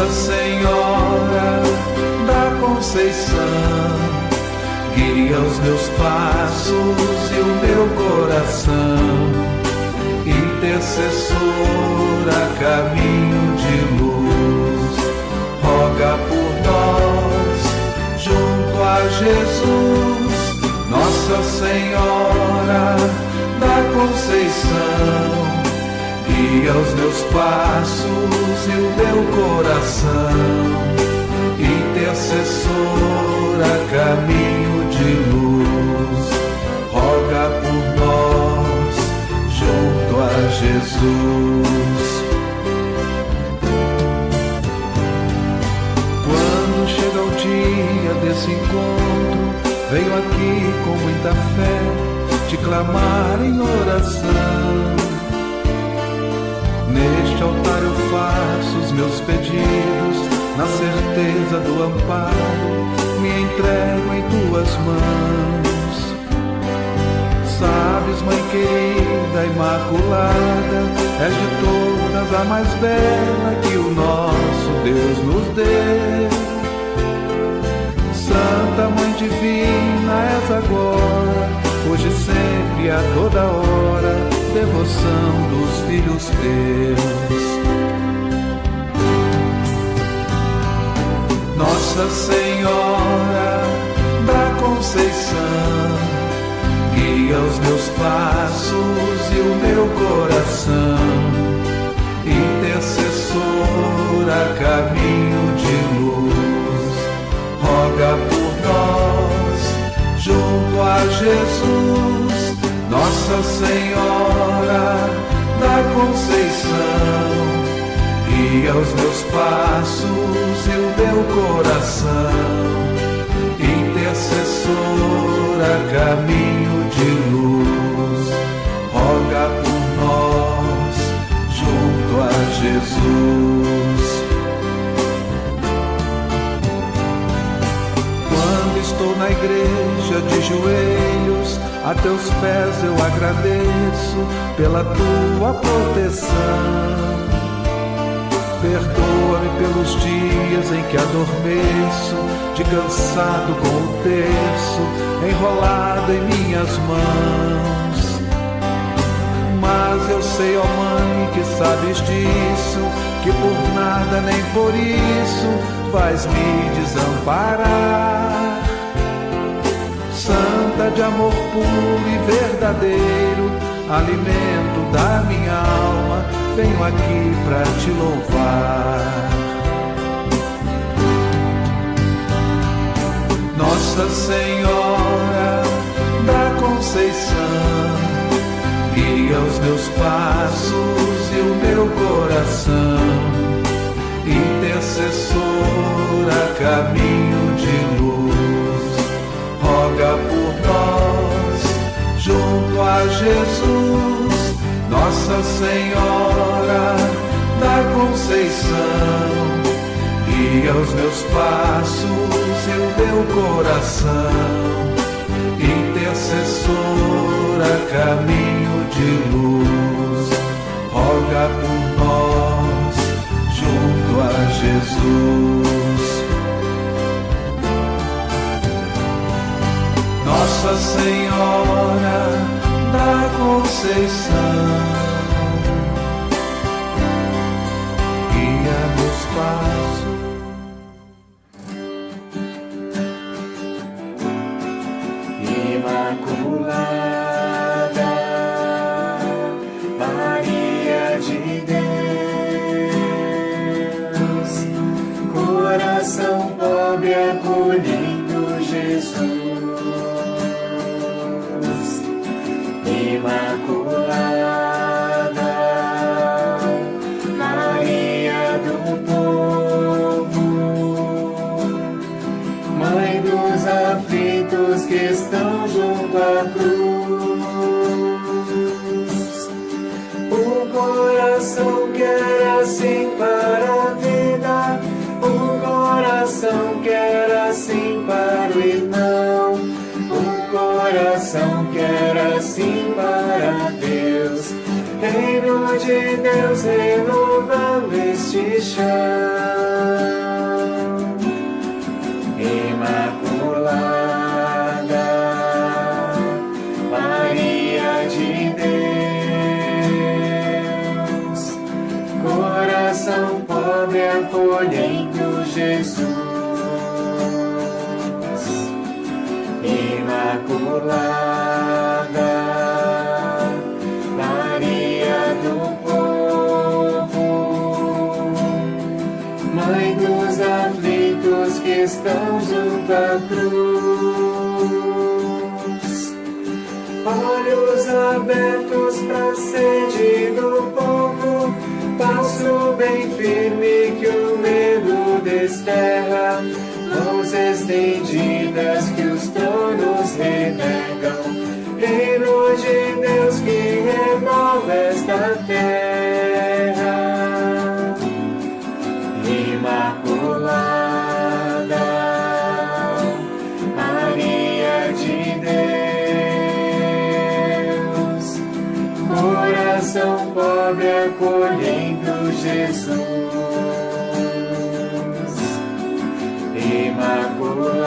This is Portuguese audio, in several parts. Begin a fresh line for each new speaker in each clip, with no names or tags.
Nossa Senhora da Conceição, guia os meus passos e o meu coração, intercessora, caminho de luz, roga por nós junto a Jesus. Nossa Senhora da Conceição, guia os meus passos e o meu coração, intercessora, caminho de luz, roga por nós junto a Jesus. Quando chega o dia desse encontro, venho aqui com muita fé te clamar em oração. Neste altar eu faço os meus pedidos, na certeza do amparo, me entrego em tuas mãos. Sabes, Mãe querida, imaculada, és de todas a mais bela que o nosso Deus nos deu. Santa Mãe Divina, és agora, hoje e sempre, a toda hora, devoção dos filhos teus. Nossa Senhora da Conceição, guia os meus passos e o meu coração, intercessora, caminho de luz, roga por nós junto a Jesus. Nossa Senhora da Conceição, guia os meus passos e o meu coração, intercessora, caminho de luz, roga por nós junto a Jesus. Quando estou na igreja de joelhos, a teus pés eu agradeço pela tua proteção. Perdoa-me pelos dias em que adormeço, de cansado com o terço enrolado em minhas mãos. Mas eu sei, ó Mãe, que sabes disso, que por nada nem por isso vais me desamparar. Santa de amor puro e verdadeiro, alimento da minha alma, venho aqui pra te louvar. Nossa Senhora da Conceição, guia os meus passos e o meu coração, intercessora, caminho de luz, roga por nós junto a Jesus. Nossa Senhora da Conceição, guia os meus passos e o meu coração, intercessora, caminho de luz, roga por nós junto a Jesus. Nossa Senhora da Conceição, guia meus passos.
Imaculada, Maria de Deus, coração pobre acolhendo Jesus. Imaculada, Maria do povo, Mãe dos aflitos que estão junto à cruz. O coração quer assim para a vida, o coração quer assim para o irmão, o coração quer assim para Deus. Reino de Deus renovando este chão. coração pobre acolhendo Jesus. Imaculada, Maria do povo, Mãe dos aflitos que estão junto à cruz, olhos abertos pra sede do povo, passo bem firme que o medo desterra, mãos estendidas que os tronos renegam, reino de Deus que renova esta terra. Imaculada, Maria de Deus, coração pobre acolhendo Jesus. Imaculada,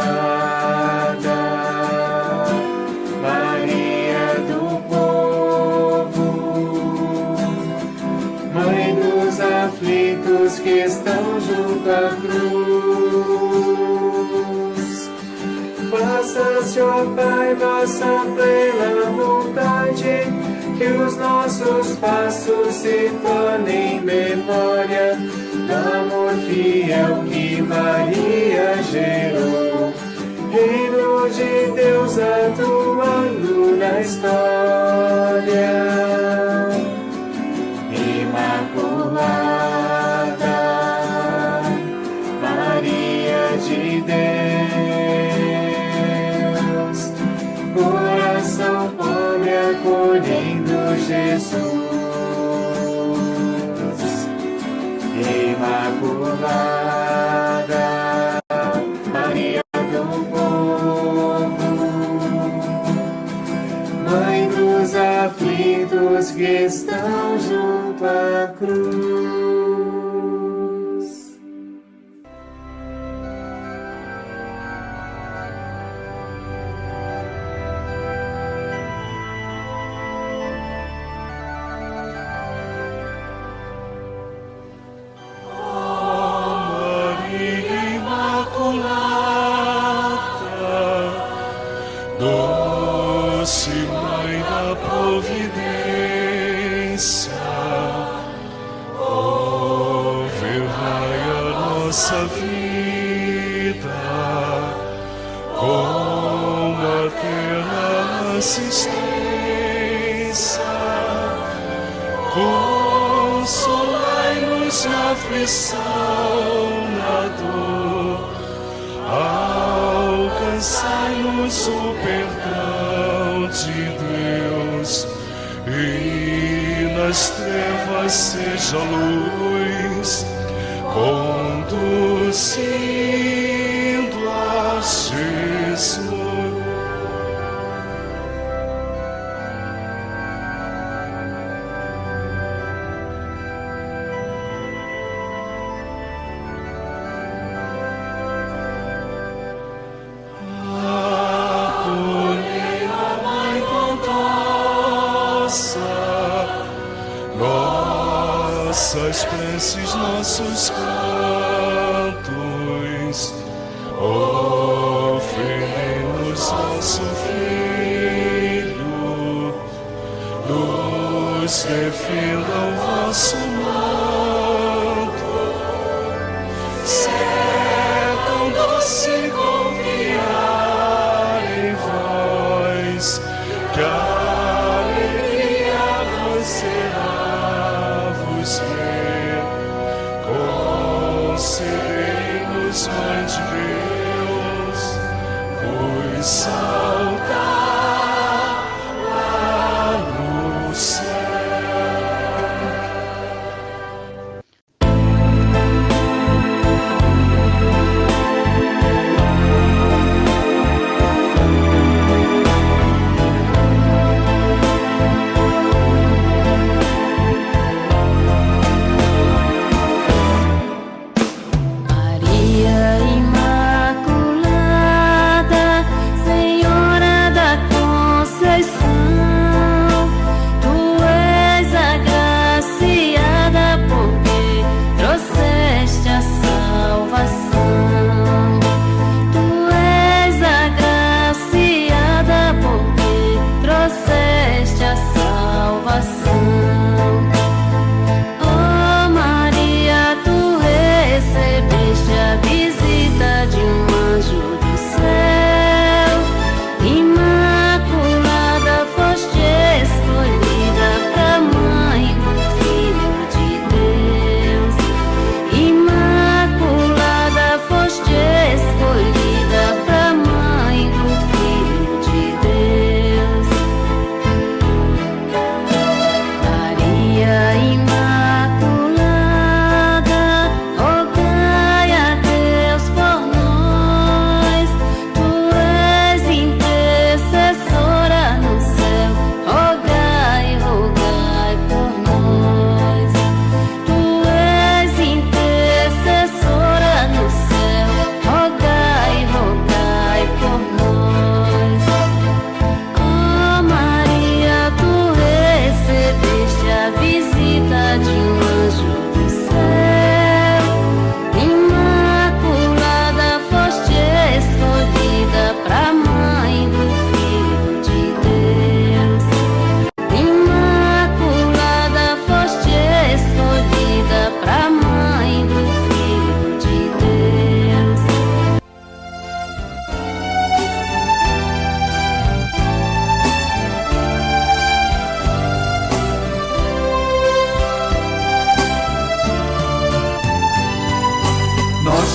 Maria do povo, Mãe dos aflitos que estão junto à cruz, faça-se, ó Pai, vossa plena vontade, que os nossos passos se tornem memória do amor fiel que Maria gerou, reino de Deus atuando na história. Imaculada, Maria de Deus, coração pobre acolhendo Jesus. Imaculada, Maria do povo, Mãe dos aflitos que estão junto à cruz.
Doce Mãe da Providência, governai a nossa vida com materna assistência, consolai-nos na aflição, na dor, alcançai-nos o perdão de Deus, e nas trevas seja luz, conduzindo a Jesus. Nossas preces, nossos cantos, oferemos vosso Filho, nos defenda o vosso manto, é tão doce confiar em vós, que a alegria vos será vos ver. Concedei-nos, Mãe de Deus, vos saudar lá no céu.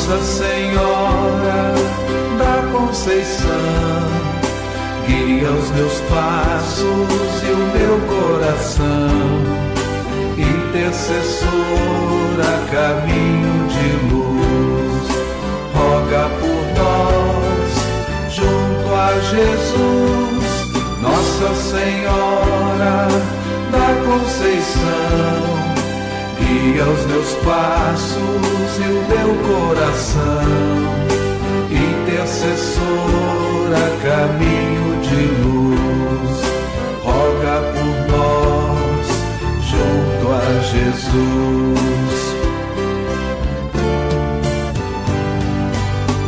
Nossa Senhora da Conceição, guia os meus passos e o meu coração, intercessora, caminho de luz, roga por nós junto a Jesus. Nossa Senhora da Conceição, guia os meus passos e o meu coração, intercessora, caminho de luz, roga por nós junto a Jesus.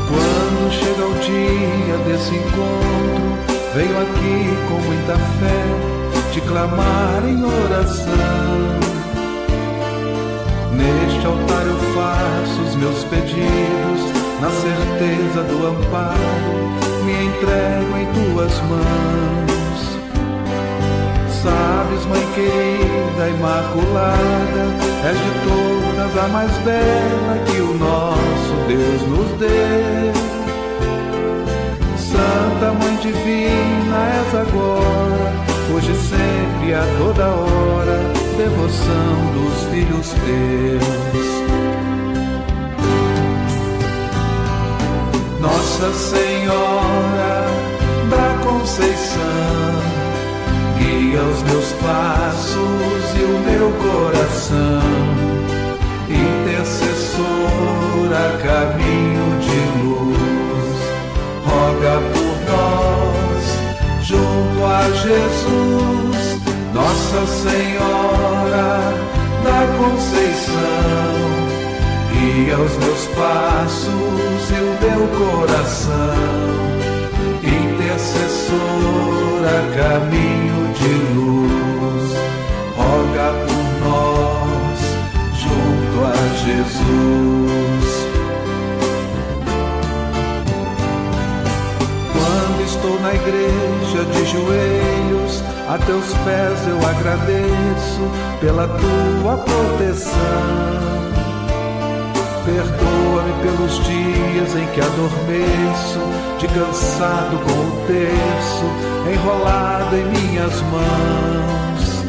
Quando chega o dia desse encontro, venho aqui com muita fé te clamar em oração. Neste altar eu faço os meus pedidos, na certeza do amparo, me entrego em tuas mãos. Sabes, Mãe querida, imaculada, és de todas a mais bela que o nosso Deus nos deu. Santa Mãe Divina, és agora, hoje e sempre, a toda hora, devoção dos filhos teus. Nossa Senhora da Conceição, guia os meus passos e o meu coração, intercessora, caminho de luz, roga por nós junto a Jesus. Nossa Senhora da Conceição, guia os meus passos e o meu coração, intercessora, caminho de luz, roga por nós junto a Jesus. Quando estou na igreja de joelhos, a teus pés eu agradeço pela tua proteção. Perdoa-me pelos dias em que adormeço, de cansado com o terço enrolado em minhas mãos.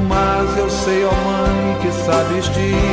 Mas eu sei, ó Mãe, que sabes disso.